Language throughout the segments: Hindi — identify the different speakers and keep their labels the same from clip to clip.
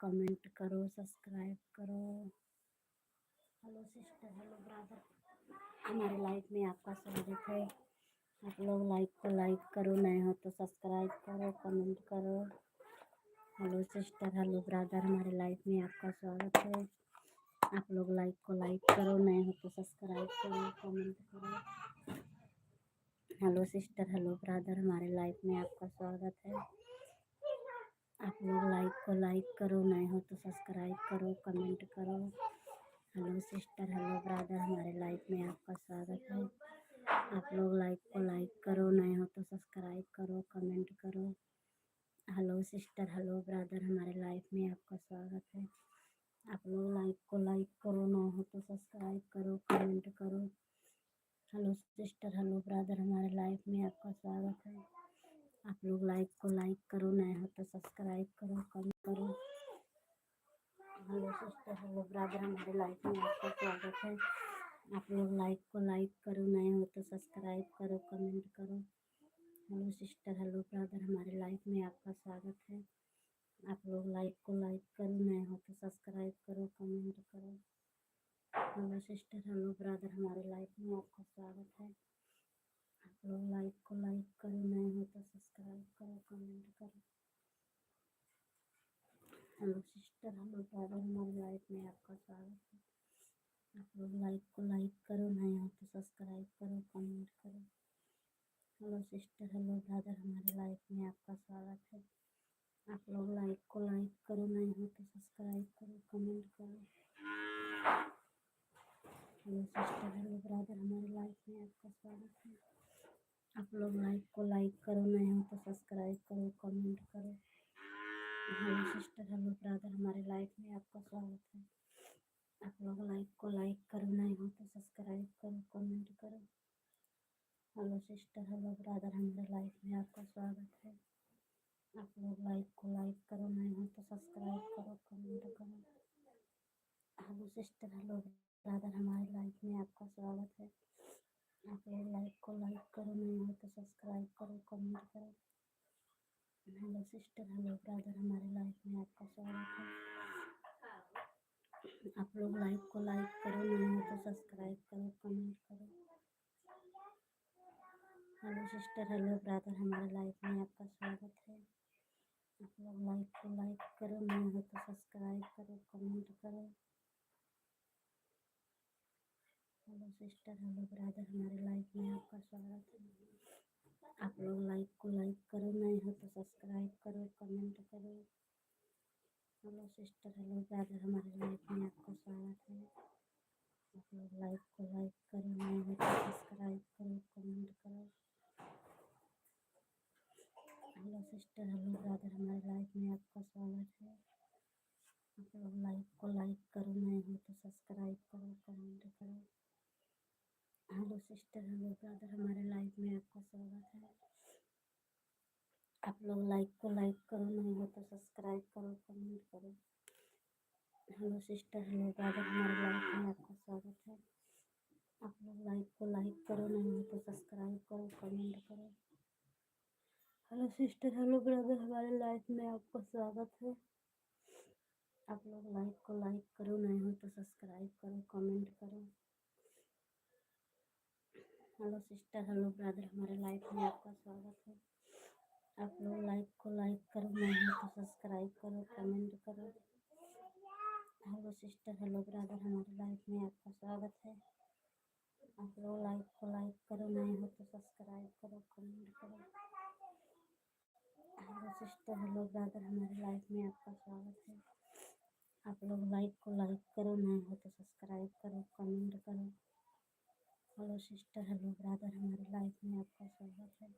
Speaker 1: कमेंट करो, सब्सक्राइब करो। हेलो सिस्टर, हेलो ब्रदर, हमारे लाइफ में आपका स्वागत है। आप लोग लाइक को लाइक करो, नए हो तो सब्सक्राइब करो, कमेंट करो। हेलो सिस्टर, हेलो ब्रदर, हमारे लाइफ में आपका स्वागत है। आप लोग लाइक को लाइक करो, नए हो तो सब्सक्राइब करो, कमेंट करो। हेलो सिस्टर, हेलो ब्रदर, हमारे लाइफ में आपका स्वागत है। आप लोग लाइक को लाइक करो, नए हो तो सब्सक्राइब करो, कमेंट करो। हेलो सिस्टर, हेलो ब्रदर, हमारे लाइफ में आपका स्वागत है। आप लोग लाइक को लाइक करो, नए हो तो सब्सक्राइब करो, कमेंट करो। हेलो सिस्टर, हेलो ब्रदर, हमारे लाइफ में आपका स्वागत है। आप लोग लाइक को लाइक करो, नए हो तो सब्सक्राइब करो, कमेंट करो। हेलो सिस्टर, हेलो ब्रदर, हमारे लाइफ में आपका स्वागत है। आप लोग लाइक को लाइक करो, नए हो तो सब्सक्राइब करो, कमेंट करो। हेलो सिस्टर, हेलो ब्रदर, हमारे लाइफ में आपका स्वागत है। आप लोग लाइक को लाइक करो, नए हो तो सब्सक्राइब करो, कमेंट करो। हेलो सिस्टर, हेलो ब्रदर, हमारे लाइफ में आपका स्वागत है। आप लोग लाइक को लाइक करो, नए हो तो सब्सक्राइब करो, कमेंट करो। हेलो सिस्टर, हेलो ब्रदर, हमारे लाइफ में आपका स्वागत है। आप लोग लाइक को लाइक करो, नए हो तो सब्सक्राइब करो, कमेंट करो। हेलो सिस्टर, हेलो ब्रदर, हमारी लाइफ में आपका स्वागत है। आप लोग लाइक को लाइक करो, नए हो तो सब्सक्राइब करो, कमेंट करो। हेलो सिस्टर, हेलो ब्रदर, हमारे लाइफ में आपका स्वागत है। आप लोग लाइक को लाइक करो, नए हो तो सब्सक्राइब करो, कमेंट करो। हेलो सिस्टर, हेलो ब्रदर, हमारे लाइफ में आपका स्वागत है। आप लोग लाइक को लाइक करो, नए हो तो सब्सक्राइब करो, कमेंट करो। हेलो सिस्टर, हेलो ब्रदर, हमारे लाइफ में आपका स्वागत है। आप लोग लाइक को लाइक करो, नए हो तो सब्सक्राइब करो, कमेंट करो। हेलो सिस्टर, हेलो ब्रदर, हमारे लाइफ में आपका स्वागत है। आप लोग लाइक को लाइक करो, नए हो तो सब्सक्राइब करो, कमेंट करो। हेलो सिस्टर, हेलो ब्रदर, हमारे लाइफ में आपका स्वागत है। आप लोग लाइक को लाइक करो, नए हो तो सब्सक्राइब करो, कमेंट करो। हेलो सिस्टर, हेलो ब्रदर, हमारे लाइफ में आपका स्वागत है। आप लोग लाइक को लाइक करो, नए हो तो सब्सक्राइब करो, कमेंट करो। हेलो सिस्टर, हेलो ब्रदर, हमारे लाइफ में आपका स्वागत है। आप लोग लाइक को लाइक करो, नए हो तो सब्सक्राइब करो, कमेंट करो। हेलो सिस्टर, हेलो ब्रदर, हमारे लाइफ में आपका स्वागत है। आप लोग लाइक को लाइक करो, नए हो तो सब्सक्राइब करो, कमेंट करो। हेलो सिस्टर, हेलो ब्रदर, हमारे लाइफ में आपका स्वागत है। आप लोग लाइक को लाइक करो, नए हो तो सब्सक्राइब करो, कमेंट करो। हेलो सिस्टर, हेलो ब्रदर, हमारे लाइफ में आपका स्वागत है। आप लोग लाइक को लाइक करो, नए हो तो सब्सक्राइब करो, कमेंट करो। हेलो सिस्टर, हेलो ब्रदर, हमारे लाइफ में आपका स्वागत है। आप लोग लाइक को लाइक करो, नए हो तो सब्सक्राइब करो, कमेंट करो। हेलो सिस्टर, हेलो ब्रदर, हमारे लाइफ में आपका स्वागत है। आप लोग लाइक को लाइक करो, नए हो तो सब्सक्राइब करो, कमेंट करो। हेलो सिस्टर, हेलो ब्रदर, हमारे लाइफ में आपका स्वागत है। आप लोग लाइक को लाइक करो, नए हो तो सब्सक्राइब करो, कमेंट करो। हेलो सिस्टर, हेलो ब्रदर, हमारे लाइफ में आपका स्वागत है। आप लोग लाइक को लाइक करो, नए हो तो सब्सक्राइब करो, कमेंट करो। हेलो सिस्टर, हेलो ब्रदर, हमारे लाइफ में आपका स्वागत है। आप लोग लाइक को लाइक करो, नए हो तो सब्सक्राइब करो, कमेंट करो। हेलो सिस्टर, हेलो ब्रदर, हमारे लाइफ में आपका स्वागत है। आप लोग लाइक को लाइक करो, नए हो तो सब्सक्राइब करो, कमेंट करो। हेलो सिस्टर, हेलो ब्रदर, हमारे लाइफ में आपका स्वागत है।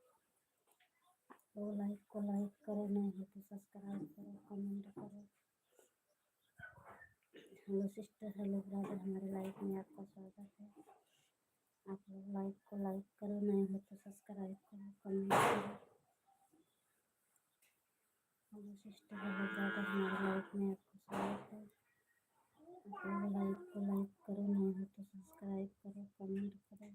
Speaker 1: आप लोग लाइक को लाइक करो, नए हो तो सब्सक्राइब करो, कमेंट करो। हेलो सिस्टर, हेलो ब्रदर, हमारे लाइफ में आपका स्वागत है। आप लोग लाइक को लाइक करो, नए हो तो सब्सक्राइब करो, कमेंट करो। हेलो सिस्टर, हेलो ब्रदर, हमारे लाइफ में आपका स्वागत है। आप लोग लाइक को लाइक करो, नए हो तो सब्सक्राइब करो, कमेंट करो।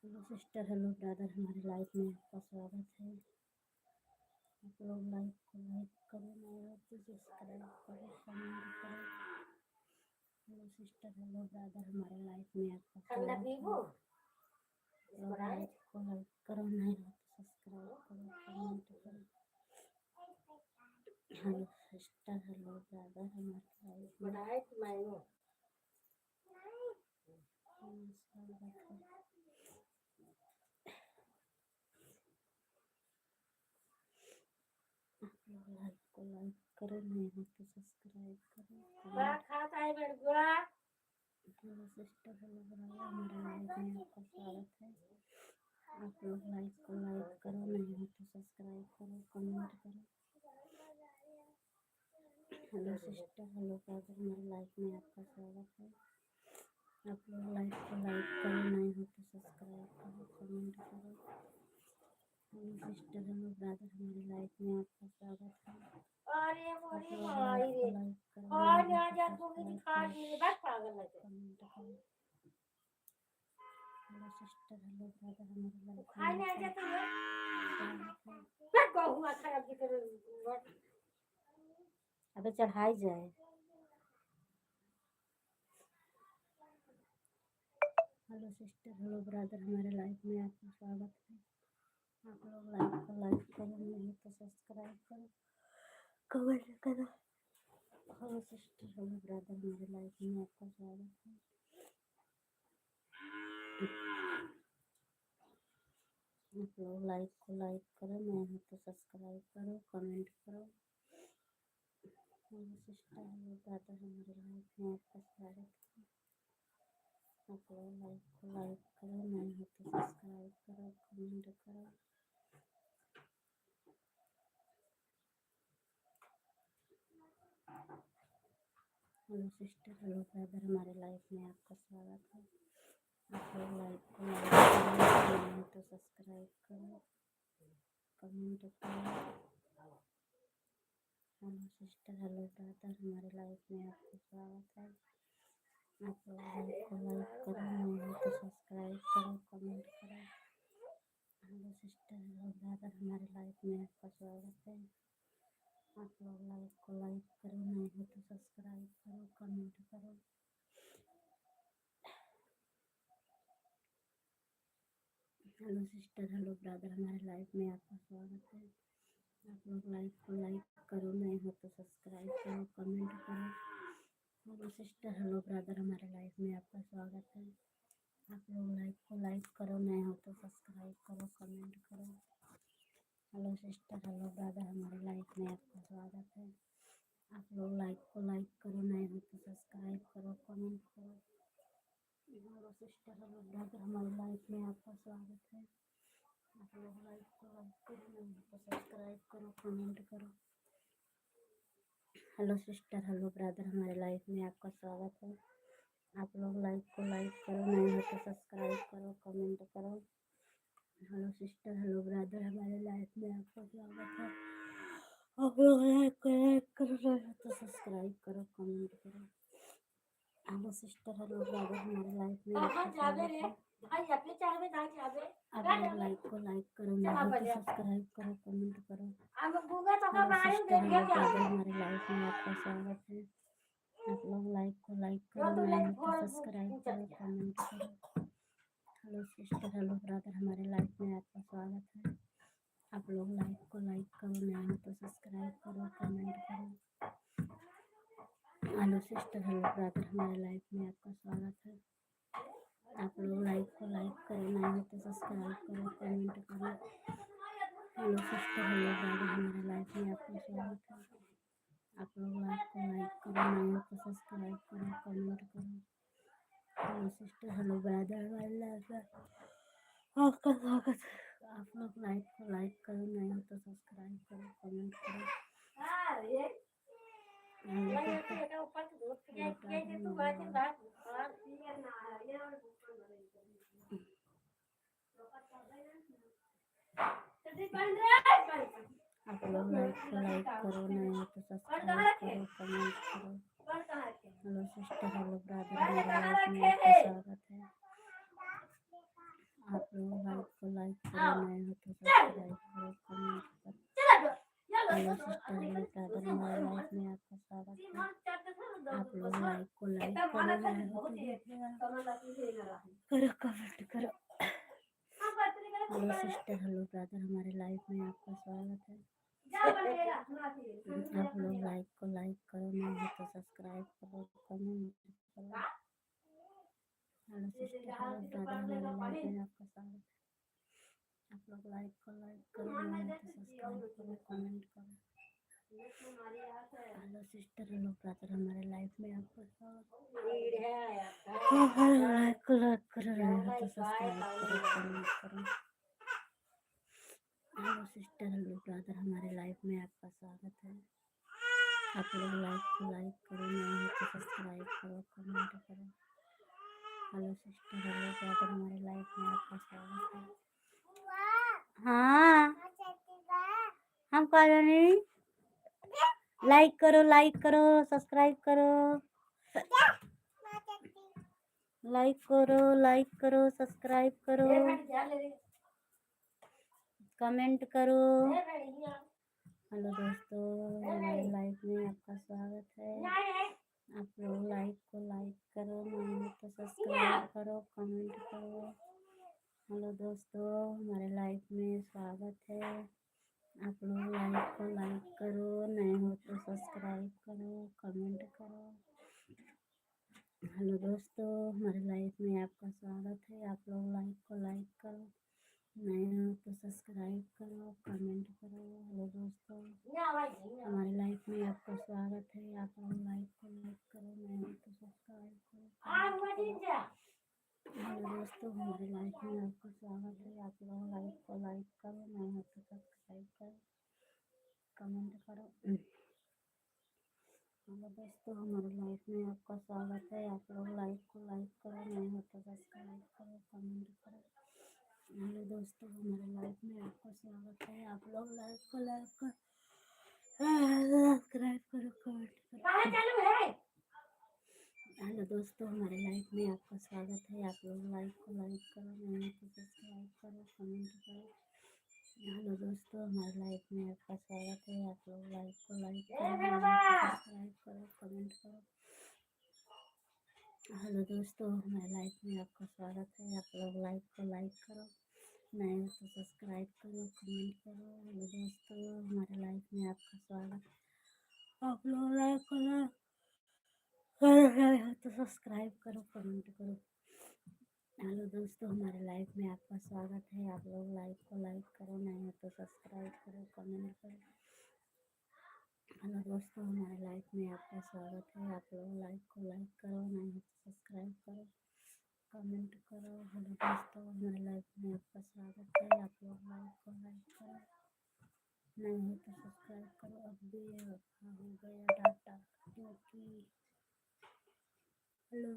Speaker 1: हेलो सिस्टर, हेलो ब्रदर, हमारे लाइफ में आपका स्वागत है। आप लोग लाइक को लाइक करो, नए हो तो सब्सक्राइब करो, कमेंट करो। हेलो सिस्टर, हेलो ब्रदर, हमारे लाइफ में आपका स्वागत है। लोग लाइक को लाइक करो, नए हो तो सब्सक्राइब करो, कमेंट करो। हेलो सिस्टर, हेलो ब्रदर, हमारे लाइफ में स्वागत है। आप लोग लाइक को लाइक करो, नए हो तो सब्सक्राइब करो, comment. Hello sister, hello brother, हमारे लाइफ में आपका स्वागत है। आप लोग लाइक को लाइक करो, नए हो तो सब्सक्राइब करो, कमेंट करो। हेलो सिस्टर, हेलो ब्रदर, हमारे लाइफ में आपका स्वागत है। आप लोग लाइक को लाइक करो, नए हो तो सब्सक्राइब करो, कमेंट करो। हेलो सिस्टर, हेलो ब्रदर, हमारी लाइफ में आपका स्वागत है। आप लोग लाइक को लाइक करो, नए हो तो सब्सक्राइब करो, कमेंट करो। हेलो सिस्टर, हेलो ब्रदर, हमारी लाइफ में आपका स्वागत है। अबे चढ़ाई जाए। हेलो सिस्टर, हेलो ब्रदर, हमारे लाइफ में आपका स्वागत है। आप लोग लाइक को लाइक करो, नहीं तो सब्सक्राइब करो, कमेंट करो। हेलो सिस्टर, हेलो ब्रदर, हमारे लाइफ में आपका स्वागत है। आप लोग लाइक को लाइक करो, नहीं हो तो सब्सक्राइब करो, कमेंट करो। हेलो सिस्टर, हेलो ब्रदर, हमारे लाइफ में आपका स्वागत है। आप लोग लाइक को लाइक करो, नहीं हो तो सब्सक्राइब करो, कमेंट करो। हेलो सिस्टर, हेलो ब्रदर, हमारे लाइफ में आपका स्वागत है। आप लोग लाइक को लाइक करो, नहीं हो तो सब्सक्राइब करो, कमेंट करो। हेलो सिस्टर, हेलो ब्रदर, हमारे लाइफ में आपका स्वागत है। आप लोग लाइक को लाइक करो, नहीं हो तो सब्सक्राइब करो, कमेंट करो। हेलो सिस्टर, हेलो ब्रदर, हमारे लाइफ में आपका स्वागत है। आप लोग लाइक को लाइक करो, नहीं हो तो सब्सक्राइब करो, कमेंट करो। हेलो सिस्टर, हेलो ब्रदर, हमारे लाइफ में आपका स्वागत है। आप लोग लाइक को लाइक करो, नहीं हो तो सब्सक्राइब करो, कमेंट करो। हेलो सिस्टर, हेलो ब्रदर, हमारे लाइफ में आपका स्वागत है। आप लोग लाइक को लाइक करो, नहीं हो तो सब्सक्राइब करो, कमेंट करो। हेलो सिस्टर, हेलो ब्रदर, हमारे लाइफ में आपका स्वागत है। आप लोग लाइक को लाइक करो, नहीं हो तो सब्सक्राइब करो, कमेंट करो। हेलो सिस्टर, हेलो ब्रदर, हमारी लाइफ में आपका स्वागत है। आप लोग लाइक को लाइक करो, नहीं हो तो सब्सक्राइब करो, कमेंट करो। हेलो सिस्टर, हेलो ब्रदर, हमारे लाइफ में आपका स्वागत है। आप लोग लाइक को लाइक करो, नहीं हो तो सब्सक्राइब करो, कमेंट करो। हेलो सिस्टर, हेलो ब्रदर, हमारे लाइफ में आपका स्वागत है। आप लोग लाइक को लाइक करो, नहीं हो तो सब्सक्राइब करो, कमेंट करो। हेलो सिस्टर, हेलो ब्रदर, हमारे लाइफ में आपका स्वागत है। आप लोग लाइक को लाइक करो, नहीं हो तो सब्सक्राइब करो, कमेंट करो। हेलो सिस्टर, हेलो ब्रदर, हमारे लाइफ में आपका स्वागत है। आप लोग लाइक को लाइक करो, नहीं हो तो सब्सक्राइब करो, कमेंट करो। हेलो सिस्टर, हेलो ब्रदर, हमारे लाइफ में आपका स्वागत है। आप लोग लाइक को लाइक करो, नहीं हो तो सब्सक्राइब करो, कमेंट करो। हेलो सिस्टर, हेलो ब्रदर, हमारे लाइफ में आपका स्वागत है। आप लोग लाइक को लाइक करो, नहीं हो तो सब्सक्राइब करो, कमेंट करो। हेलो सिस्टर, हेलो ब्रदर, हमारे लाइफ में आपका स्वागत है। आप लोग लाइक को लाइक करो, नहीं हो तो सब्सक्राइब करो, कमेंट करो। हेलो सिस्टर, हेलो ब्रदर, हमारे लाइफ में आपका स्वागत है। आप लोग लाइक को लाइक करो, नहीं हो तो सब्सक्राइब करो, कमेंट करो। हेलो सिस्टर, हेलो ब्रदर, आप लोग लाइक को लाइक करो, नहीं हो तो सब्सक्राइब करो, कमेंट करो। हेलो सिस्टर, हेलो ब्रदर, हमारे लाइफ में आपका स्वागत है। आप लोग लाइक को लाइक करो, नहीं हो तो सब्सक्राइब करो, कमेंट करो। हेलो सिस्टर, हेलो ब्रदर, हमारे लाइफ में आपका स्वागत है। आप लोग लाइक को लाइक करो, कमेंट करो। हेलो सिस्टर, हेलो ब्रदर, हमारे लाइफ में आपका स्वागत है। आप लोग लाइक को लाइक करो, नहीं है तो सब्सक्राइब करो, कमेंट करो। हेलो सिस्टर, हेलो ब्रदर, हमारे लाइफ में आपका स्वागत है। आप लोग लाइक को लाइक करो, नहीं है तो सब्सक्राइब करो, कमेंट करो। हेलो सिस्टर, हेलो ब्रदर, हमारे लाइफ में आपका स्वागत है। लाइक को लाइक करो, नहीं है तो सब्सक्राइब करो, कमेंट करो। हेलो सिस्टर, हेलो ब्रदर, हमारे लाइफ में आपका स्वागत है। आप लोग लाइक को लाइक करो, नहीं है तो सब्सक्राइब करो, कमेंट करो। हेलो सिस्टर, हेलो ब्रदर, हमारे लाइफ में आपका स्वागत है। हाँ, हम कह रहे हैं लाइक करो, सब्सक्राइब करो, लाइक करो, सब्सक्राइब करो, कमेंट करो। हेलो दोस्तों, हमारे लाइफ में आपका स्वागत है। आप लोग लाइक को लाइक करो, नहीं तो सब्सक्राइब करो, कमेंट करो। हेलो दोस्तों, हमारे लाइफ में स्वागत है। आप लोग लाइक को लाइक करो, नहीं हो तो सब्सक्राइब करो, कमेंट करो। हेलो दोस्तों, हमारे लाइफ में आपका स्वागत है। आप लोग लाइक को लाइक करो, नहीं हो तो सब्सक्राइब करो, कमेंट करो। हेलो दोस्तों, हमारे लाइफ में आपका स्वागत है। आप लोग लाइक को लाइक करो, नहीं हो तो सब्सक्राइब करो, कमेंट करो। हेलो दोस्तों, हमारे लाइफ में आपका स्वागत है। आप लोग लाइक को लाइक करो, नहीं हो तो सब्सक्राइब करो, कमेंट करो। हेलो दोस्तों, हमारे लाइफ में आपका स्वागत है। आप लोग लाइक को लाइक करो, नहीं हो तो सब्सक्राइब करो, कमेंट करो। हेलो दोस्तों, हमारे लाइफ में आपका स्वागत है। आप लोग लाइक को लाइक करो, सब्सक्राइब करो, कमेंट करो। हेलो दोस्तों, हमारे लाइफ में आपका स्वागत है। आप लोग लाइक को लाइक करो, नहीं तो सब्सक्राइब करो, कमेंट करो। हेलो दोस्तों, हमारे लाइफ में आपका स्वागत है। आप लोग लाइक को लाइक करो, नहीं तो सब्सक्राइब करो, कमेंट करो। हेलो दोस्तों, हमारे लाइफ में आपका स्वागत है। आप लोग लाइक को लाइक करो, नहीं तो सब्सक्राइब करो, कमेंट करो। हेलो दोस्तों, हमारे लाइफ में आपका स्वागत है। आप लोग लाइक को लाइक तो सब्सक्राइब करो, कमेंट करो। हेलो दोस्तों, हमारे लाइफ में आपका स्वागत है। आप लोग लाइक को लाइक करो, नहीं तो सब्सक्राइब करो, कमेंट करो। हेलो दोस्तों, हमारे लाइफ में आपका स्वागत है। आप लोग लाइक को लाइक करो, नहीं तो सब्सक्राइब करो, कमेंट करो। हेलो दोस्तों, हमारे लाइफ में आपका स्वागत है। आप लोग लाइक को लाइक करो, नहीं तो सब्सक्राइब करो। अब भी हो गया डाटा क्योंकि हेलो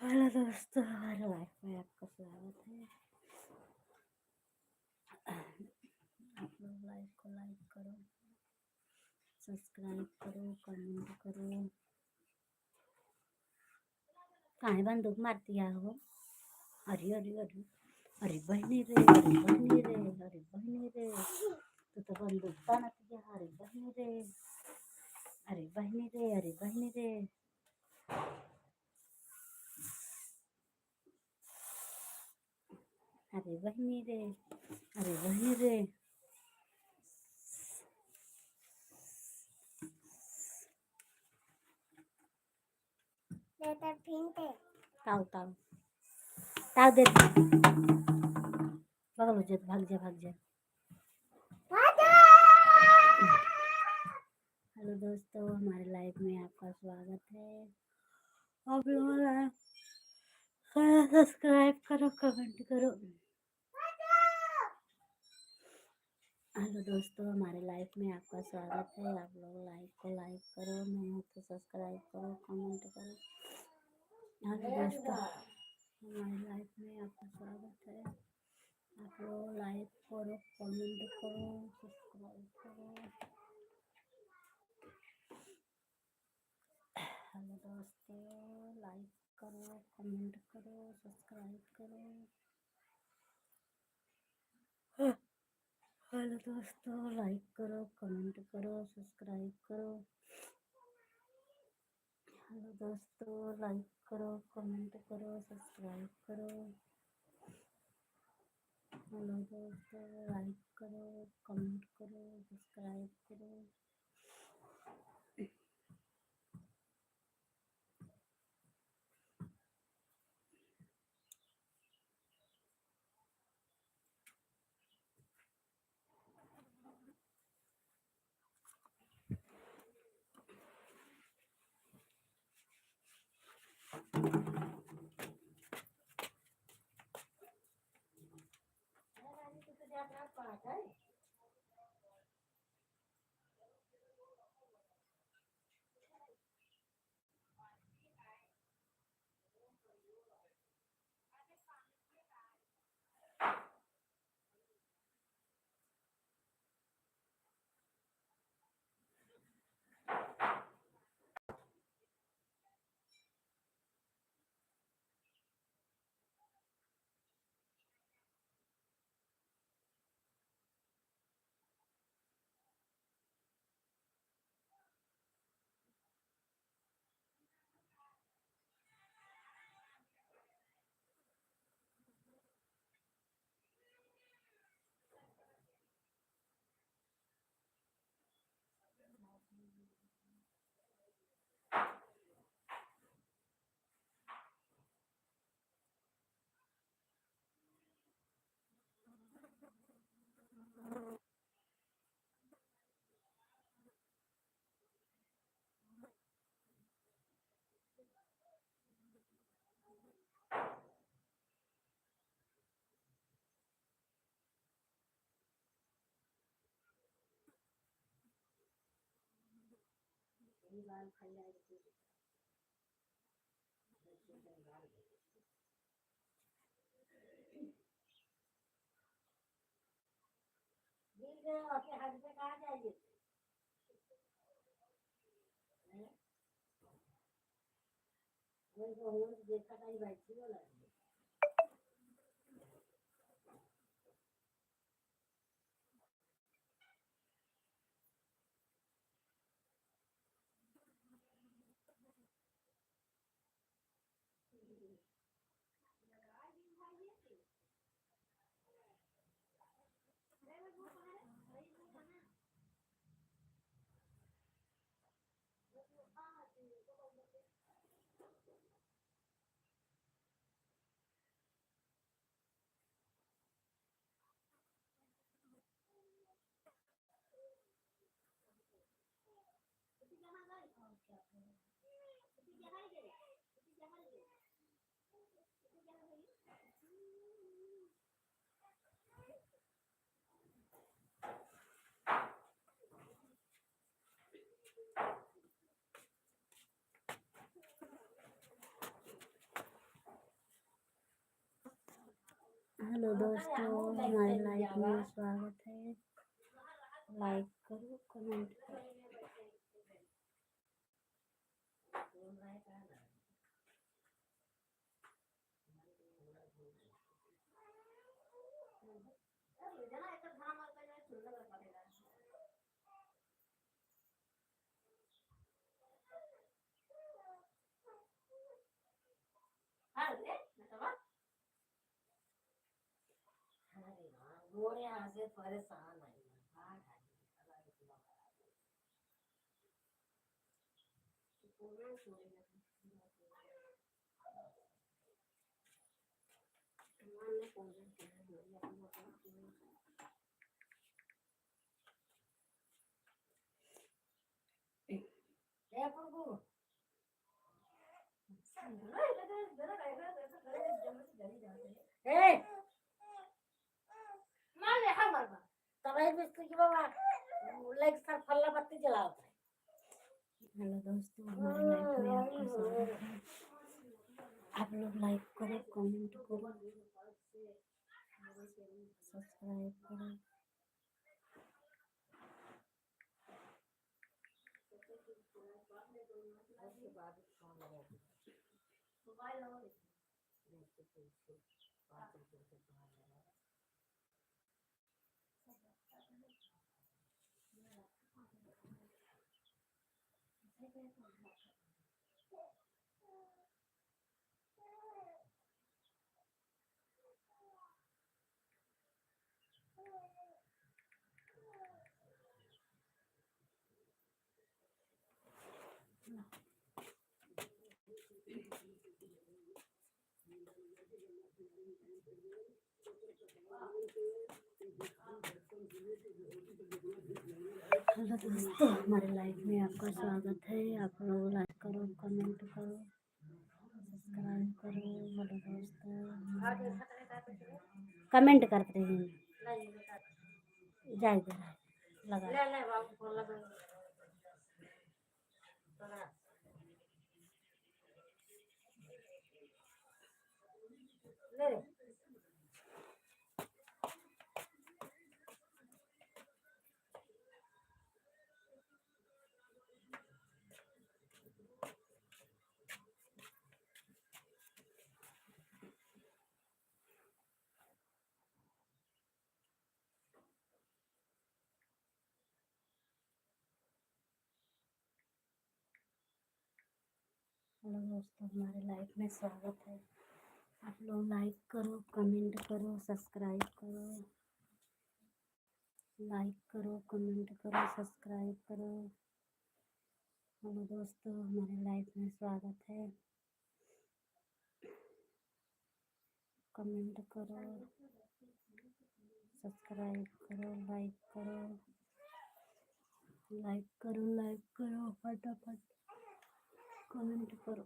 Speaker 1: हेलो दोस्तों, हमारे लाइफ में आपका स्वागत है। आप लोग लाइक को लाइक करो, सब्सक्राइब करो, कमेंट करो। काहे बंदूक मारती है हो? अरे अरे अरे, अरे बहनी रे, अरे बहनी रे, अरे बहनी रे, तू तो बंदूक तानती है। अरे बहनी रे, अरे बहनी रे, अरे बहनी रे। अरे बहनी रे, अरे बहनी रे। ताऊ ताऊ ताऊ दे, बगल हो, भाग जा भाग जा। हेलो दोस्तों, हमारे लाइफ में आपका स्वागत है। आप लोग सब्सक्राइब करो, कमेंट करो। हेलो दोस्तों, हमारे लाइफ में आपका स्वागत है। आप लोग लाइक को लाइक करो, नहीं हो तो सब्सक्राइब करो, कमेंट करो। हेलो दोस्तों, हमारे लाइफ में आपका स्वागत है। आप लोग लाइक करो, कमेंट करो, सब्सक्राइब करो। हेलो दोस्तों, लाइक करो, कमेंट करो, सब्सक्राइब करो। हेलो दोस्तों, लाइक करो, कमेंट करो, सब्सक्राइब करो। हेलो दोस्तों, लाइक करो, कमेंट करो, सब्सक्राइब करो। हेलो दोस्तों, लाइक करो, कमेंट करो, सब्सक्राइब करो। हेलो दोस्तों, हमारे लाइव में स्वागत है। लाइक करो, कमेंट करो। परेशान है। हेलो दोस्तों, हमारे लाइफ में आपका स्वागत है। आप लोग लाइक करो, कमेंट करो, सब्सक्राइब करो। हेलो दोस्तों, हमारे लाइफ में आपका स्वागत है। आप लोग लाइक करो, कमेंट करो, सब्सक्राइब करो। हेलो दोस्तों, कमेंट करते हैं जाए दे लगा हेलो दोस्तों, हमारे लाइफ में स्वागत है। आप लोग लाइक करो, कमेंट करो, सब्सक्राइब करो। लाइक करो, कमेंट करो, सब्सक्राइब करो। हेलो दोस्तों, हमारे लाइफ में स्वागत है। कमेंट करो, सब्सक्राइब करो, लाइक करो, लाइक करो, लाइक करो, फटाफट कमेंट करो।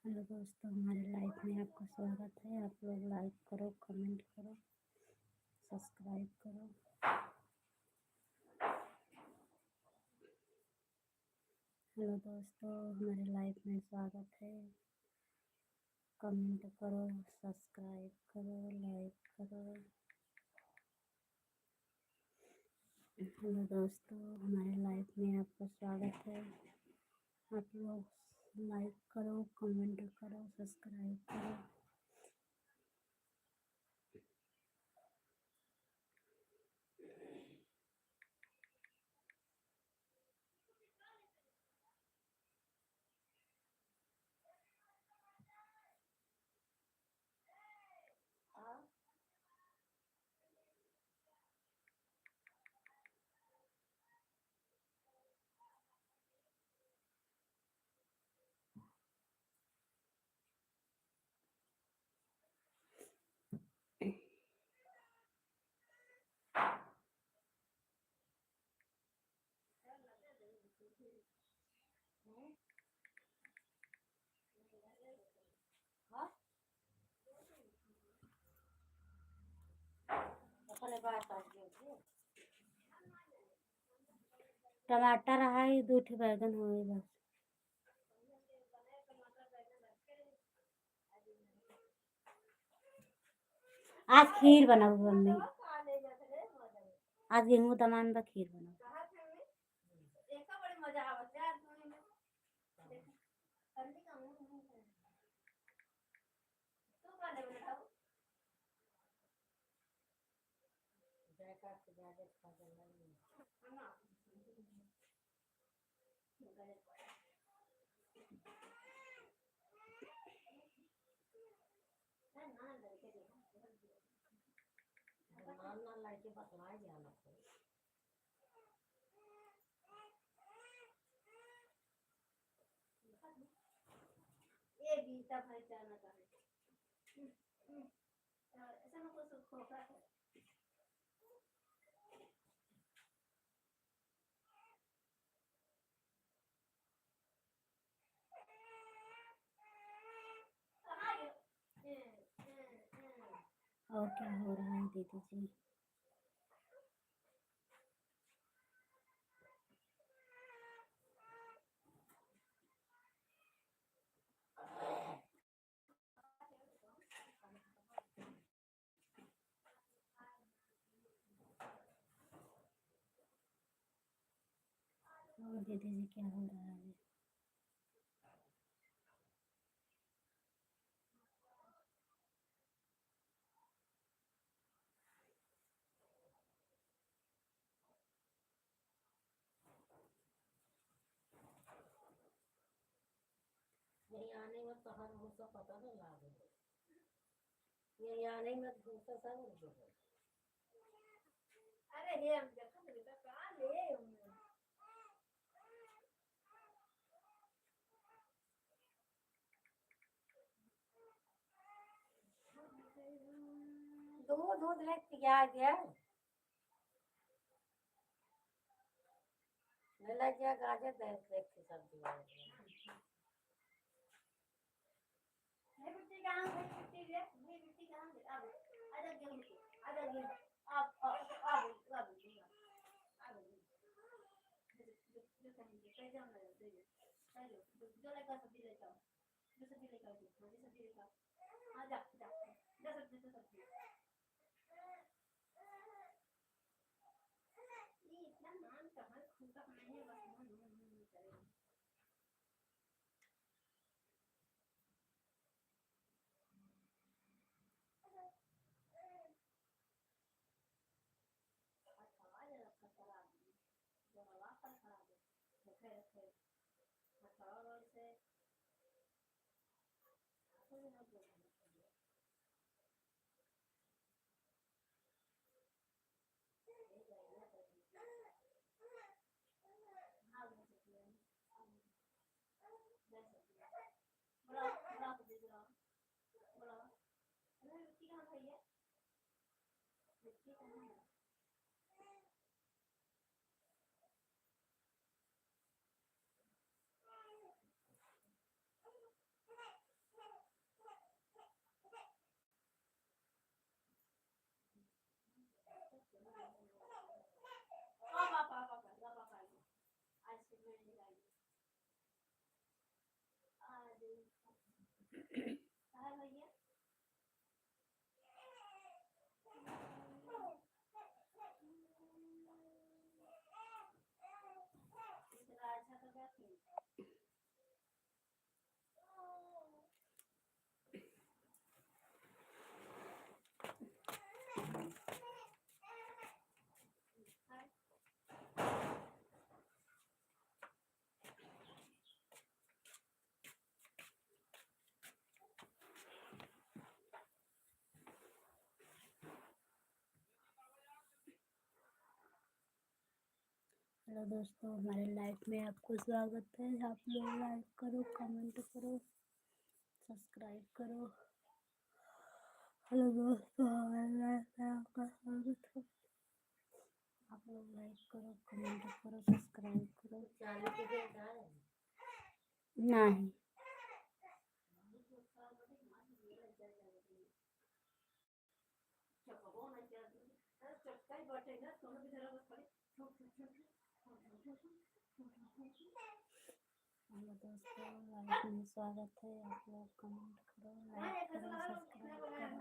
Speaker 1: हेलो दोस्तों, हमारे लाइफ में आपका स्वागत है। आप लोग लाइक करो, कमेंट करो, सब्सक्राइब करो। हेलो दोस्तों, हमारे लाइफ में स्वागत है। कमेंट करो, सब्सक्राइब करो, लाइक करो। हेलो दोस्तों, हमारे लाइफ में आपका स्वागत है। आप लोग लाइक करो, कमेंट करो, सब्सक्राइब करो। टमाटर है, 2 ठे बैगन हुए बस। आज खीर बनाऊ मम्मी। आज गेहूं तमान बा खीर बनाऊ। ये बीता भाई जाना और क्या हो रहा है दीदी जी? और दीदी जी क्या हो रहा है?
Speaker 2: यही आने में तो हर हमको पता नहीं लागे यही आने में दूसरा सब अरे ये हम देखो बेटा कहाँ ले दूध दूध ले पिया गया ले लग गया गाजर देख देख के सब्जी ये बिट्टी कहाँ है बिट्टी ले ये बिट्टी कहाँ है अब आजा गेहूं अब अब जो कहेंगे कैसे हम ले दे जो लेकर सब्जी लेकर आओ जो सब्जी लेकर आओ जो सब्जी लेकर आओ हाँ जा जा जा सब्जी तो सब्जी ये इतना नाम कहाँ खुदा नहीं है बस नाम करेगा
Speaker 1: हेलो दोस्तों, हमारे लाइफ में आपको स्वागत है। आप लोग लाइक करो, कमेंट करो, सब्सक्राइब करो। हेलो दोस्तों, हमारे लाइफ में आपका स्वागत है। आप लोग लाइक करो, कमेंट करो, सब्सक्राइब करो। नहीं, हेलो दोस्तों, लाइफ में स्वागत है। आप लोग कमेंट करो, लाइक करो, सब्सक्राइब करो।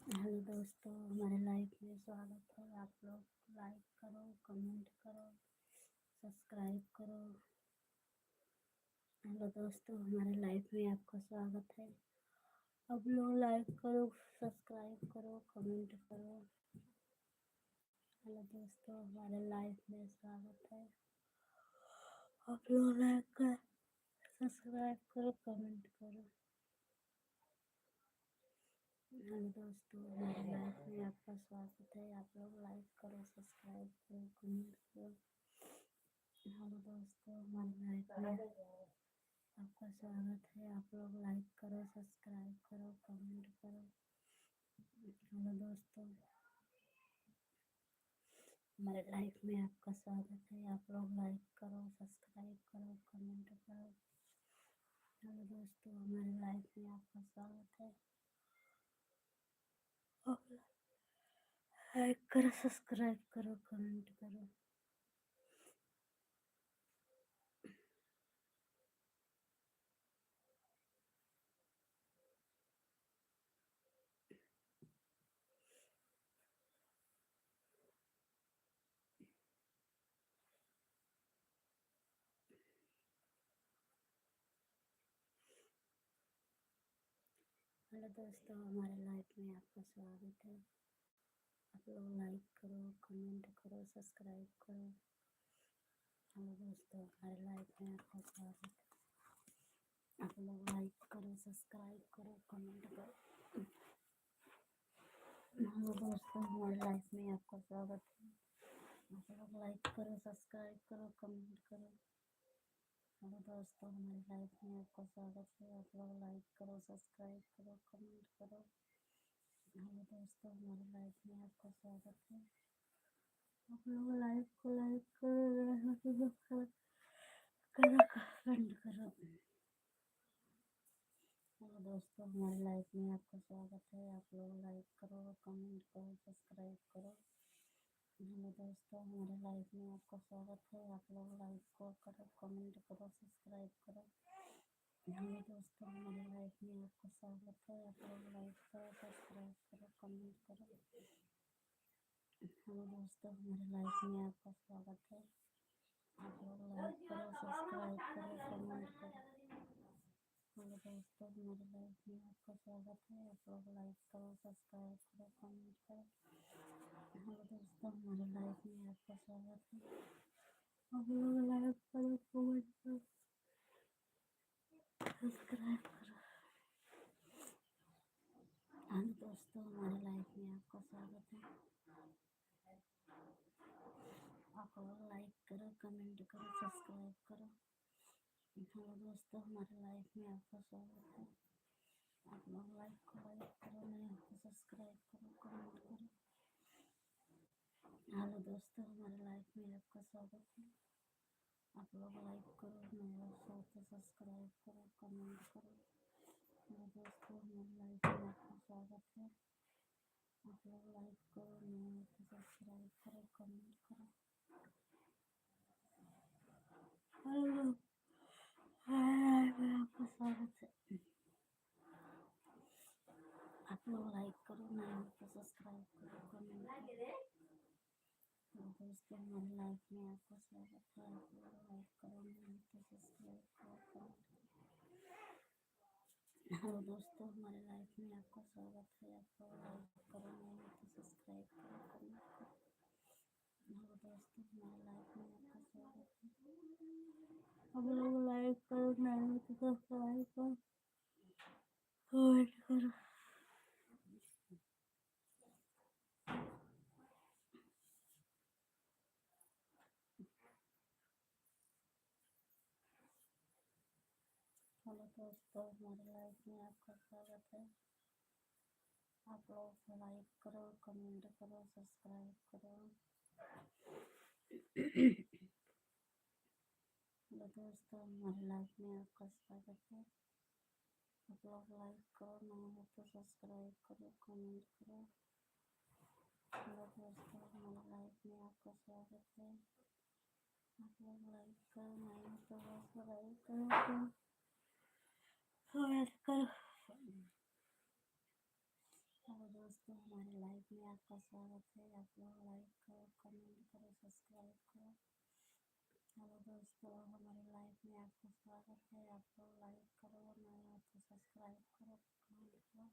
Speaker 1: हेलो दोस्तों, हमारे लाइफ में स्वागत है। आप लोग लाइक करो, कमेंट करो, सब्सक्राइब करो। हेलो दोस्तों, हमारे लाइफ में आपका स्वागत है। आप लोग लाइक करो, सब्सक्राइब करो, कमेंट करो। हेलो दोस्तों, हमारे लाइफ में स्वागत है। आप लोग लाइक करो, सब्सक्राइब करो, कमेंट करो। हेलो दोस्तों, हमारे लाइफ में आपका स्वागत है। आप लोग लाइक करो, सब्सक्राइब करो, कमेंट करो। हेलो दोस्तों, हमारे लाइफ में आपका स्वागत है। आप लोग लाइक करो, सब्सक्राइब करो, कमेंट करो। हेलो दोस्तों, हमारे लाइफ में आपका स्वागत है। आप लोग लाइक करो, सब्सक्राइब करो, कमेंट करो। हेलो दोस्तों, हमारे लाइफ में आपका स्वागत है। आप लाइक करो, सब्सक्राइब करो, कमेंट करो। हेलो दोस्तों, हमारे लाइफ में आपका स्वागत है। आप लोग लाइक करो, कमेंट करो, सब्सक्राइब करो। हेलो दोस्तों, हमारे लाइफ में आपका स्वागत है। आप लोग लाइक करो, सब्सक्राइब करो, कमेंट करो। हेलो दोस्तों, हमारे लाइफ में आपका स्वागत है। आप लोग लाइक करो, सब्सक्राइब करो, कमेंट करो। हेलो दोस्तों, हमारे लाइफ में आपका स्वागत है। आप लोग लाइक करो, सब्सक्राइब करो, कमेंट करो। हेलो दोस्तों, हमारे लाइफ में आपका स्वागत है। आप लोग लाइक करो, सब्सक्राइब करो, कमेंट करो। हेलो दोस्तों, हमारे लाइफ में आपका स्वागत है। आप लोग लाइक करो, कमेंट करो, सब्सक्राइब करो। हेलो दोस्तों, हमारे लाइफ में आपका स्वागत है। आप लोग लाइक करो, कमेंट करो, सब्सक्राइब करो। हेलो दोस्तों, हमारे लाइफ में आपका स्वागत है। आप लोग लाइक करो, सब्सक्राइब करो, कमेंट करो। हेलो दोस्तों, हमारे लाइफ में आपका स्वागत है। आप लोग लाइक करो, सब्सक्राइब करो, कमेंट करो। हेलो दोस्तों, हमारे लाइफ में आपका स्वागत है। आप लोग लाइक करो, सब्सक्राइब करो, कमेंट करो। हेलो दोस्तों, हमारे लाइफ में आपका स्वागत है। आप लोग लाइक करो, कमेंट करो, सब्सक्राइब करो। हेलो दोस्तों, हमारे लाइफ में आपका स्वागत है। आप लोग लाइक करो, कमेंट करो, सब्सक्राइब करो। हेलो दोस्तों, हमारे लाइफ में आपका स्वागत है। आप लोग लाइक करो, नहीं हो तो सब्सक्राइब करो, कमेंट करो। हेलो दोस्तों, हमारे लाइफ में आपका स्वागत है। आप लोग लाइक करो, नहीं हो तो सब्सक्राइब करो, कमेंट करो। हेलो दोस्तों, हमारे लाइफ में आपका स्वागत है। आप लोग लाइक करो, नहीं हो तो सब्सक्राइब करो, कमेंट करो। हेलो, हमारे लाइफ में आपका स्वागत है। आप लोग लाइक करो, नहीं हो तो सब्सक्राइब करो, कमेंट करो। हेलो दोस्तों, हमारे लाइफ में आपका स्वागत है। आप लोग लाइक करो, नहीं हो तो सब्सक्राइब करो, कमेंट करो। हेलो दोस्तों, हमारे लाइफ में आपका स्वागत है। आप लोग लाइक करो, नहीं हो तो सब्सक्राइब करो, कमेंट करो। हेलो दोस्तों, हमारे लाइफ में आपका स्वागत है। आप लोग लाइक करो, नहीं हो तो सब्सक्राइब करो, कमेंट करो। हेलो दोस्तों, हमारे लाइफ में आपका स्वागत है। आप लोग लाइक करो, कमेंट करो, सब्सक्राइब करो। हेलो दोस्तों, हमारे लाइफ में आपका स्वागत है। आप लोग लाइक करो, नहीं हो तो सब्सक्राइब करो, कमेंट करो। हेलो दोस्तों, हमारे लाइफ में आपका स्वागत है। आप लोग लाइक करो, नहीं हो तो सब्सक्राइब करो, कमेंट करो। हेलो दोस्तों, हमारे लाइफ में आपका स्वागत है। आप लोग लाइक करो, कमेंट करो, सब्सक्राइब करो। हेलो दोस्तों, हमारे लाइफ में आपका स्वागत है। आप लोग लाइक करो, नहीं हो तो सब्सक्राइब करो, कमेंट करो।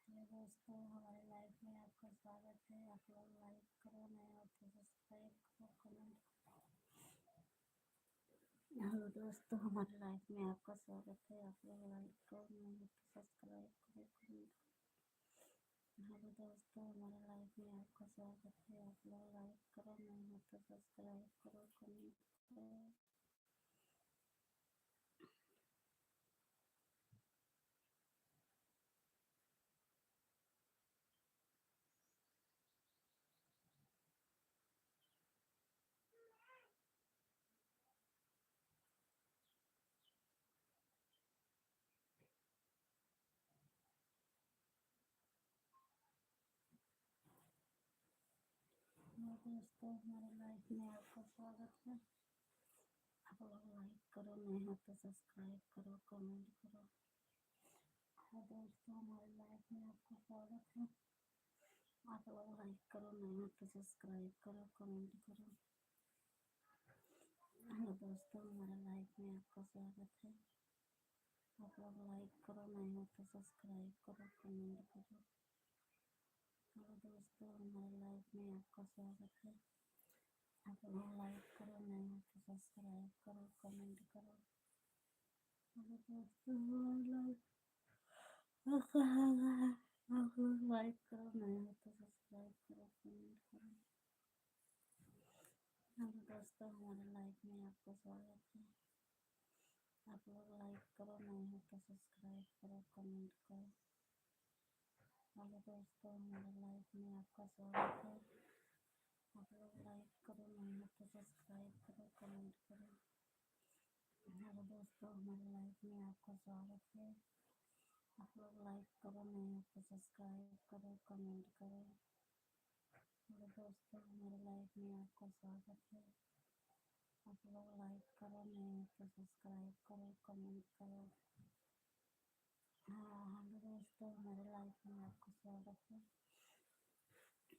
Speaker 1: हेलो दोस्तों, हमारे लाइफ में आपका स्वागत है। आप लोग लाइक करो, नहीं हो तो सब्सक्राइब करो, कमेंट करो। हेलो दोस्तों, हमारे लाइफ में आपका स्वागत है। आप लोग लाइक करो, नहीं हो तो सब्सक्राइब करो, कमेंट करो। हेलो दोस्तों, हमारे लाइफ में आपका स्वागत है। आप लोग लाइक करो, नहीं हो तो सब्सक्राइब करो, कमेंट करो। दोस्तों हमारे लाइफ में आपका स्वागत है। आप लोग लाइक करो, नहीं हो तो सब्सक्राइब करो, कमेंट करो। हेलो दोस्तों हमारे लाइफ में आपका स्वागत है। आप लोग लाइक करो, नहीं हो तो सब्सक्राइब करो, कमेंट करो। हेलो दोस्तों हमारे लाइफ में आपका स्वागत है। आप लोग लाइक करो, नहीं हो तो सब्सक्राइब करो, कमेंट करो। हेलो दोस्तों हमारे लाइफ में आपका स्वागत है। आप लोग लाइक करो, नहीं हो तो सब्सक्राइब करो, कमेंट करो। हेलो दोस्तों हमारे लाइफ आप लोग लाइक करो, नहीं हो तो सब्सक्राइब करो, कमेंट करो। हेलो दोस्तों हमारे लाइफ में आपका स्वागत है। आप लोग लाइक करो, नहीं हो तो सब्सक्राइब करो, कमेंट करो। हेलो दोस्तों हमारे लाइफ में आपका स्वागत है। आप लोग लाइक करो, नहीं हो तो सब्सक्राइब करो, कमेंट करो। हेलो दोस्तों हमारे लाइफ में आपका स्वागत है। आप लोग लाइक करो, नहीं हो तो सब्सक्राइब करो, कमेंट करो। हेलो दोस्तों हमारे लाइफ में आपका स्वागत है। आप लोग लाइक करो, नहीं हो तो सब्सक्राइब करो, कमेंट करो। हाँ हेलो दोस्तों हमारे लाइफ में आपका स्वागत है।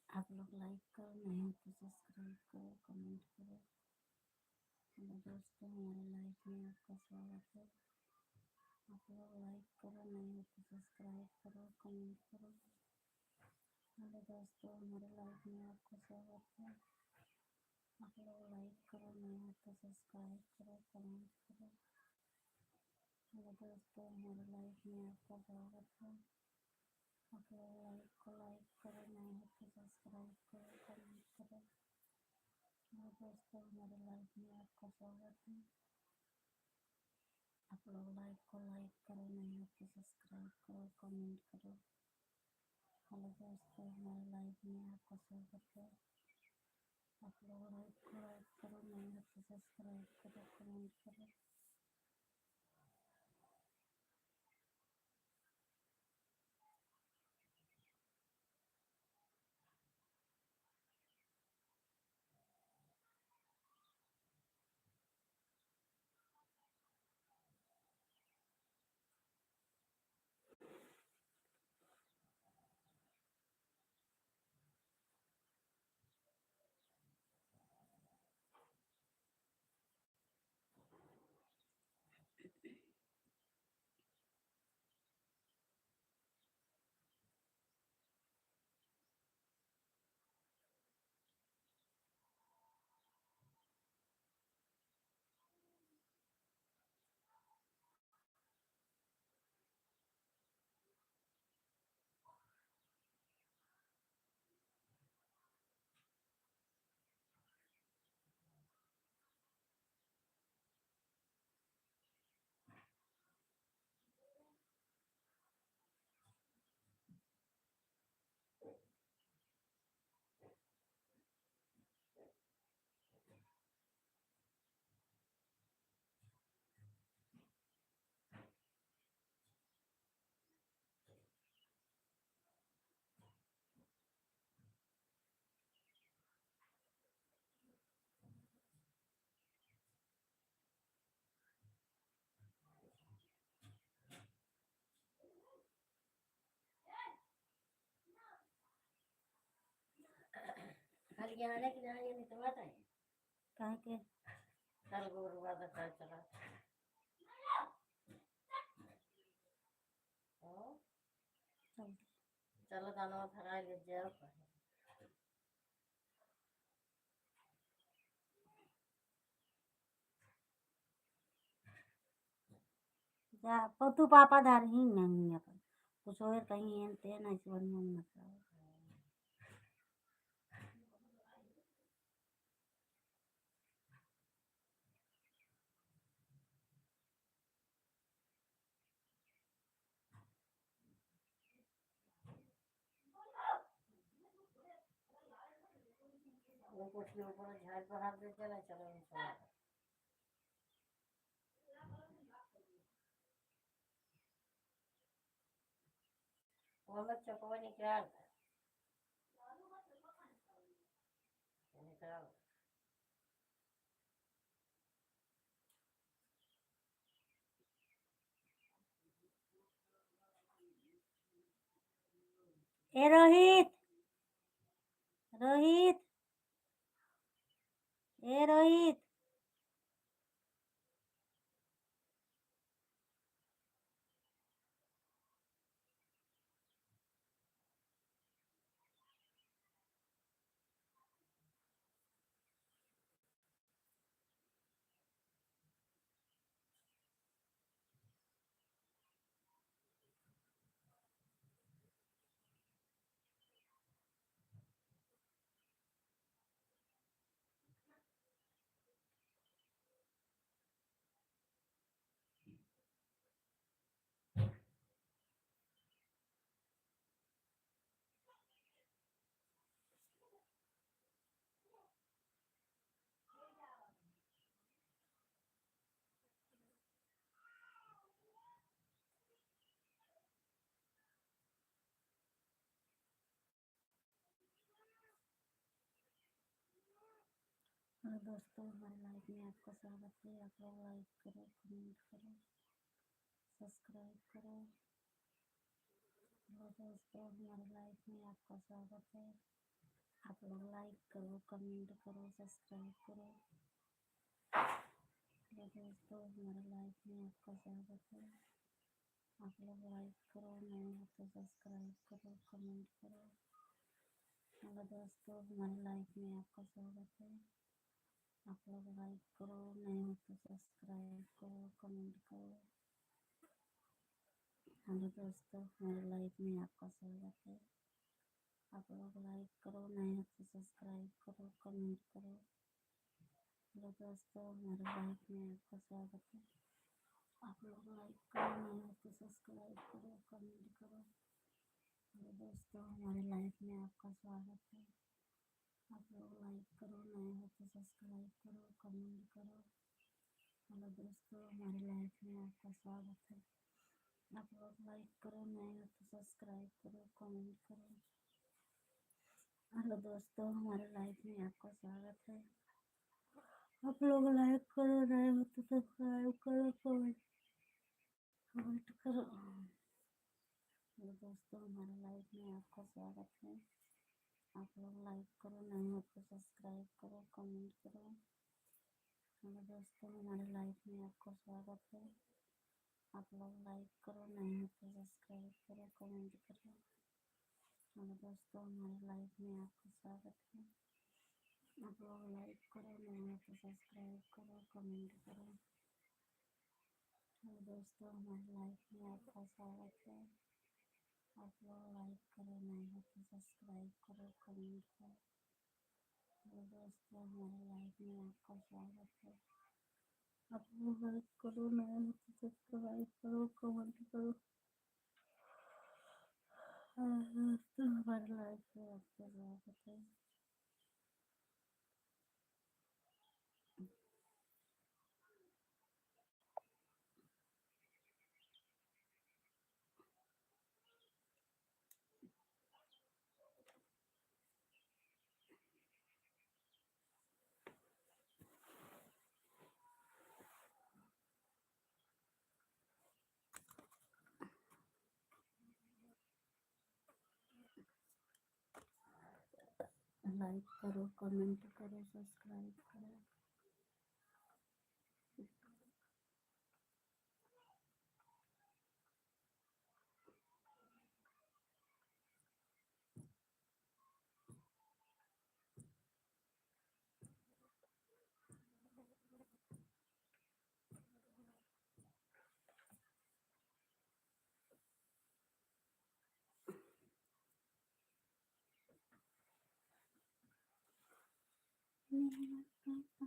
Speaker 1: आप लोग लाइक करो, नहीं हो तो सब्सक्राइब करो, कमेंट करो। हेलो दोस्तों हमारे लाइफ में आपका स्वागत है। आप लोग लाइक करो, नहीं हो तो सब्सक्राइब करो, कमेंट करो। हेलो दोस्तों हमारे लाइफ में आपका स्वागत है। आप लोग लाइक करो, नहीं हो तो सब्सक्राइब करो, कमेंट करो। हेलो दोस्तों हमारे लाइफ में आपका स्वागत है। आप लोग लाइक करो, नहीं हो तो सब्सक्राइब करो, कमेंट करो। हेलो दोस्तों हमारे लाइफ में आपका स्वागत है। आप लोग लाइक करो, नहीं हो तो सब्सक्राइब करो, कमेंट करो। हेलो दोस्तों हमारे लाइफ में आपका स्वागत है। आप लोग लाइक करो, नहीं हो तो सब्सक्राइब करो, कमेंट करो।
Speaker 2: हरियाणा की नानी ने तो बात है
Speaker 1: कहाँ के
Speaker 2: कल गुरुवार का कल चला ओ
Speaker 1: चल
Speaker 2: चलो दाना धरा ले जाओ
Speaker 1: जा पतू पापा धार ही नहीं है कुछ और कहीं एनते ना इस वन में मतलब
Speaker 2: वो कुछ के ऊपर झाड़ पर हाथ दे चला चलो चलो वो मत चपवा निकाल
Speaker 1: ए रोहित, रोहित, ए रोहित। हेलो दोस्तों, हमारे लाइव में आपका स्वागत है। आप लोग लाइक करो, कमेंट करो, सब्सक्राइब करो। हेलो दोस्तों, हमारे लाइव में आपका स्वागत है। आप लोग लाइक करो, कमेंट करो, सब्सक्राइब करो। हेलो दोस्तों, हमारे लाइव में आपका स्वागत है। आप लोग लाइक करो, नए हो तो सब्सक्राइब करो, कमेंट करो। हेलो दोस्तों, हमारे लाइव में आपका स्वागत है। आप लोग लाइक करो, नए हो तो सब्सक्राइब करो, कमेंट करो। हेलो दोस्तों, हमारे लाइव में आपका स्वागत है। आप लोग लाइक करो, नए हो तो सब्सक्राइब करो, कमेंट करो। हेलो दोस्तों, हमारे लाइव में आपका स्वागत है। आप लोग लाइक करो, नए हो तो सब्सक्राइब करो, कमेंट करो। हेलो दोस्तों, हमारे लाइव में आपका स्वागत है। आप लोग लाइक करो, नए हो तो सब्सक्राइब करो, कमेंट करो। हेलो दोस्तों, हमारे लाइव में आपका स्वागत है। आप लोग लाइक करो, नए हो तो सब्सक्राइब करो, कमेंट करो। हेलो दोस्तों, हमारे लाइव में आपका स्वागत है। आप लोग लाइक करो, नए हो तो सब्सक्राइब करो, कमेंट करो। हेलो दोस्तों, हमारे लाइव में आपका स्वागत है। आप लोग लाइक करो, नए हो तो सब्सक्राइब करो, कमेंट करो। हेलो दोस्तों, हमारे लाइव में आपका स्वागत है। आप लोग लाइक करो, नए हो तो सब्सक्राइब करो, कमेंट करो। हेलो दोस्तों, हमारे लाइव में आपका स्वागत है। आप लोग लाइक करो, नए हो तो सब्सक्राइब करो, कमेंट करो। हेलो दोस्तों, हमारे लाइव में आपका स्वागत है। आप लोग लाइक करो, नए हो तो सब्सक्राइब करो, कमेंट करो। हेलो दोस्तों, हमारे लाइव में आपका स्वागत है। आप लोग लाइक करो, नए हो तो सब्सक्राइब करो, कमेंट करो। दोस्तों, हमारे लाइव में आपका स्वागत है। लाइक करो, कमेंट करो, सब्सक्राइब करो। मेरा प्यारा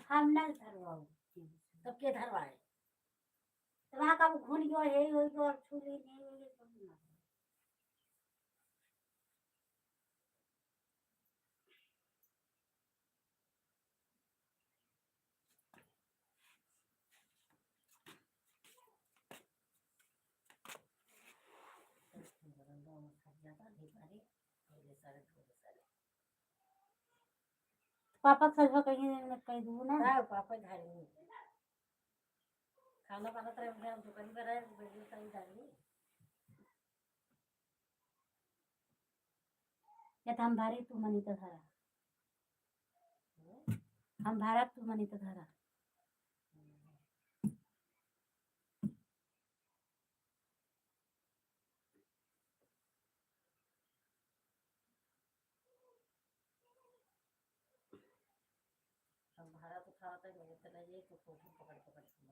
Speaker 1: हम नहीं धरवाओ
Speaker 3: तब के धरवाए
Speaker 1: तो वहाँ का घून गयो है हो गयो और छूली नहीं होगी तो ना पापा सजवा कहीं कहीं दूँ ना
Speaker 3: पापा धारी खाना पाना तरह हम दुकान पर है बड़ी सारी धारी
Speaker 1: या तो हम भारी तू मनी तो धरा हम भारा तू मनी तो धरा
Speaker 3: हम भाड़ा तो था तक मेरे चला ये तो फोटो पकड़ पकड़ के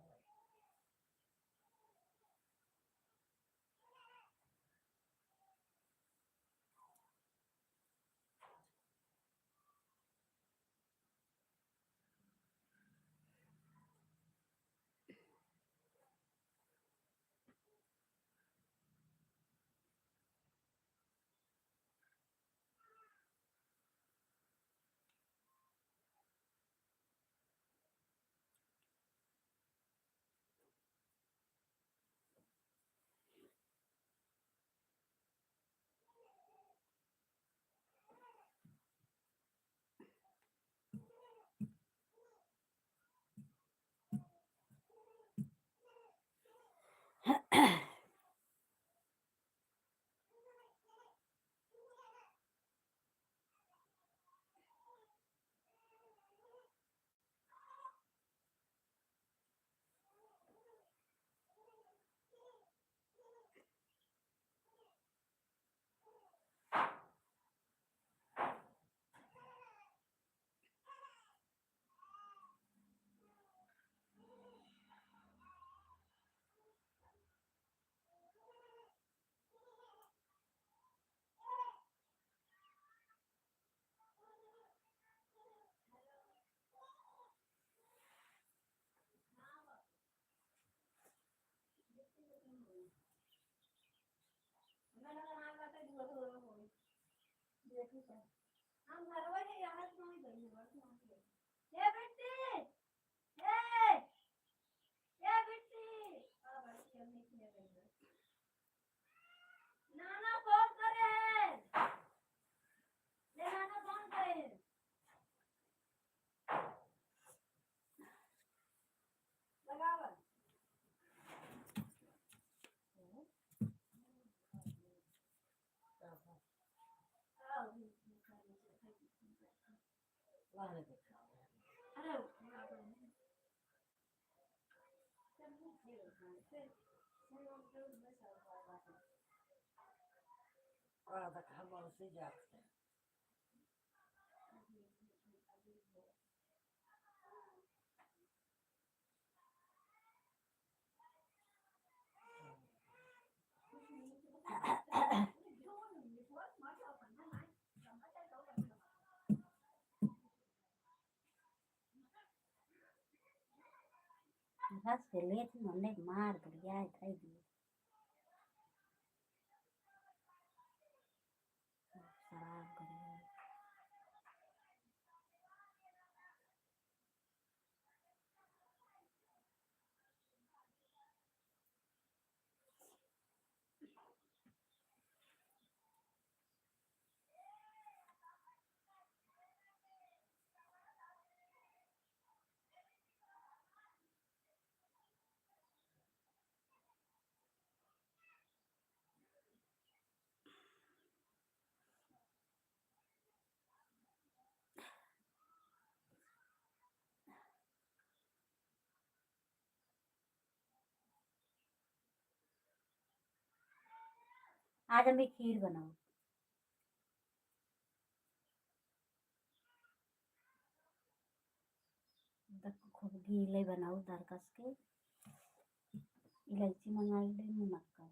Speaker 2: हम घरवा के यहाँ से नहीं गई ये बेटी ये बेटी आ बड़ी हम नहीं किया गई नाना कौन करे है ले नाना कौन करे है लगावा आओ
Speaker 3: वहाँ देखा
Speaker 2: अरे
Speaker 3: और तक हम उसे जागते हैं
Speaker 1: रस के ले थी हमने मार बढ़िया है खाई दी शराब बढ़िया आज हमें खीर बनाओ खूब गीले बनाओ दर कस के इलायची मंगा ले नमक का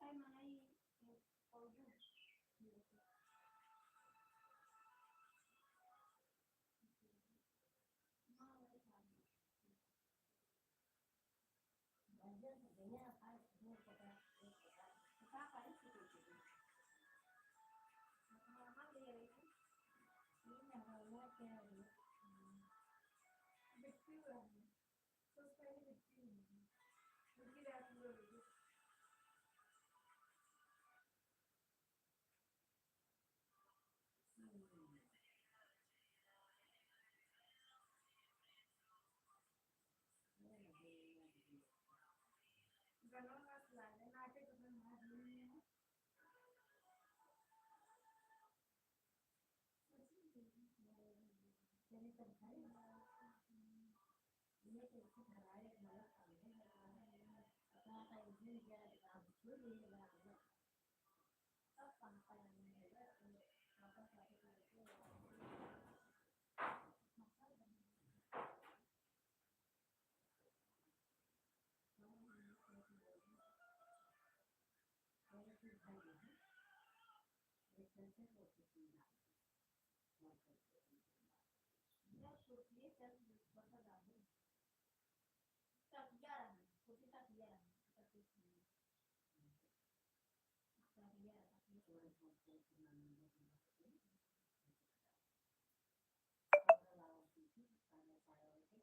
Speaker 2: टाइम मनाई पाउडर मां वाले सामने
Speaker 3: भजन भैया आज दूर पता
Speaker 2: का पारी से कोई मां ले रही थी
Speaker 3: ये ना क्या है
Speaker 2: बिट्टी हुआ है तो उस पहले बिट्टी हुई उनकी रात हो गई गलों का स्लाइड है नाटे तो मैं मार नहीं है
Speaker 3: तेरी तनखाही ये तो इससे घराए मतलब समझे अपना का इंजन क्या आप छोड़ दीजिए बराबर
Speaker 2: सब काम का नहीं है पापा साथे करके
Speaker 3: मेरे से भाई है एक से होती थी ना
Speaker 2: जब सोचिए चल बता डालो तक 11 है कुछ तक 11 है तक 11 तक
Speaker 3: थोड़े बहुत सुनाने लाओ थी खाने सारे के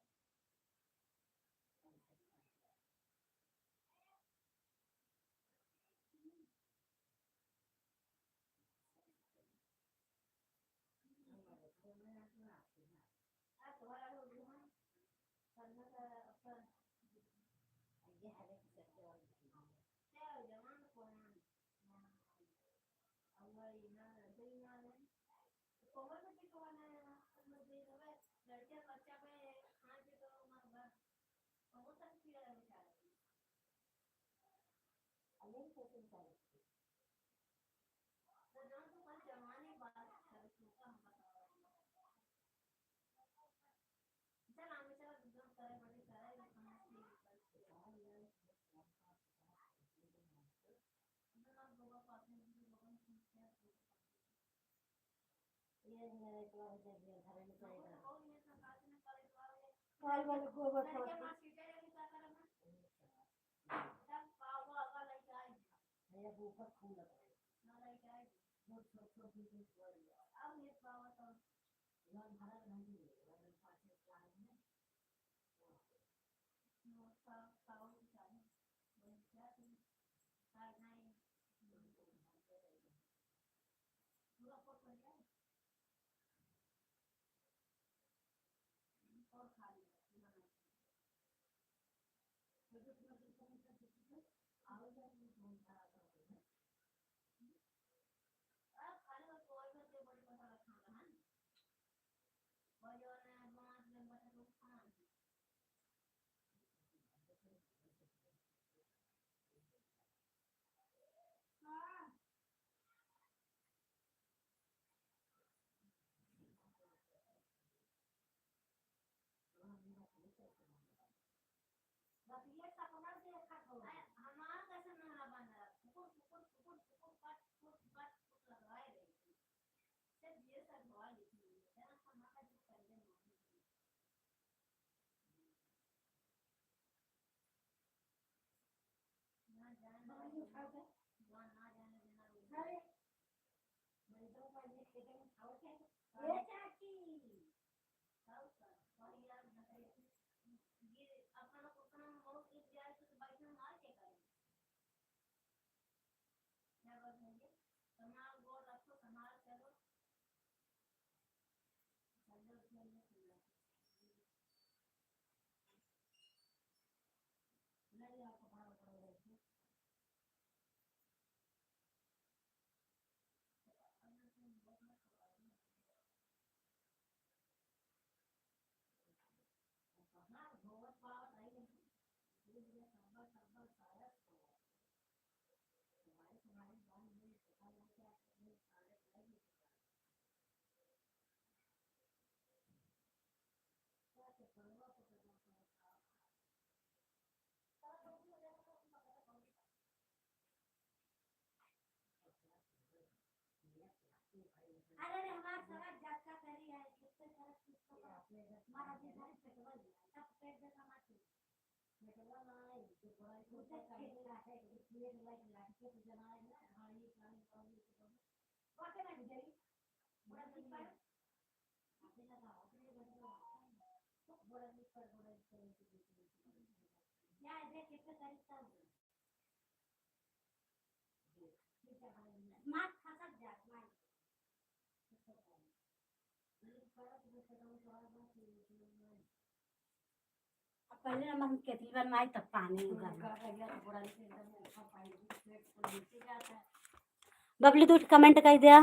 Speaker 3: हमारे घर में ना
Speaker 2: आ तुम्हारा हो गया करना का अपन
Speaker 3: ये हरे की सब्जी और
Speaker 2: क्या जवान कौन हमारी ना सही ना है कोमल में कौन है हम दे दबे लड़के बच्चा पे खान पे तो मत घर बहुत तक किया है बेचारा
Speaker 3: अनेक किस्म का
Speaker 2: तो जो तो कल जवानी बात कर तो हम बताओ चल हमें चला दूध करे बड़ी करे खाना से हम लोग पास में लोगों को क्या
Speaker 3: ये मेरे को जब घर में चाहिए
Speaker 2: और ये सब बात में करे तो
Speaker 3: काल वाले गोबर
Speaker 2: लड़के मां सीटे लेके क्या करना तब पाव आगा लेके आए
Speaker 3: ये ऊपर फूल लगा है
Speaker 2: ना लेके आए
Speaker 3: बहुत छोटे पीस बोल
Speaker 2: अब ये पाव तो
Speaker 3: लोग भरा नहीं है पास में प्लान में
Speaker 2: नो पाव की चाहिए वो क्या तुम काय नहीं पूरा पोट कर लिया और खा लिया
Speaker 3: तो पूरा सब आओ जब हम भरा कर
Speaker 2: अब खाली वो कोई में से बड़ी पता रखना है वो जो ने बांस में बता तो खाना हां
Speaker 3: ये सब कमर से खा दो
Speaker 2: हमारा कैसे नाला बन रहा कुकुर कट लगाए रही सिर्फ ये सब दवा लिखी हुई है ना हमारा जो पहले ना जाने ना जाने देना
Speaker 3: अरे मैं तो पानी खेते में खाओ क्या ये चाची
Speaker 2: और यार ये अपना अपना बहुत एक जाए तो बाइक में मार के करेंगे क्या बात है संभाल गोल रखो संभाल चलो चलो चलो
Speaker 3: नहीं आपको बड़ा बड़ा रहती
Speaker 1: पहले हम केतली बनवाई तब पानी बबली तू कमेंट कर दिया।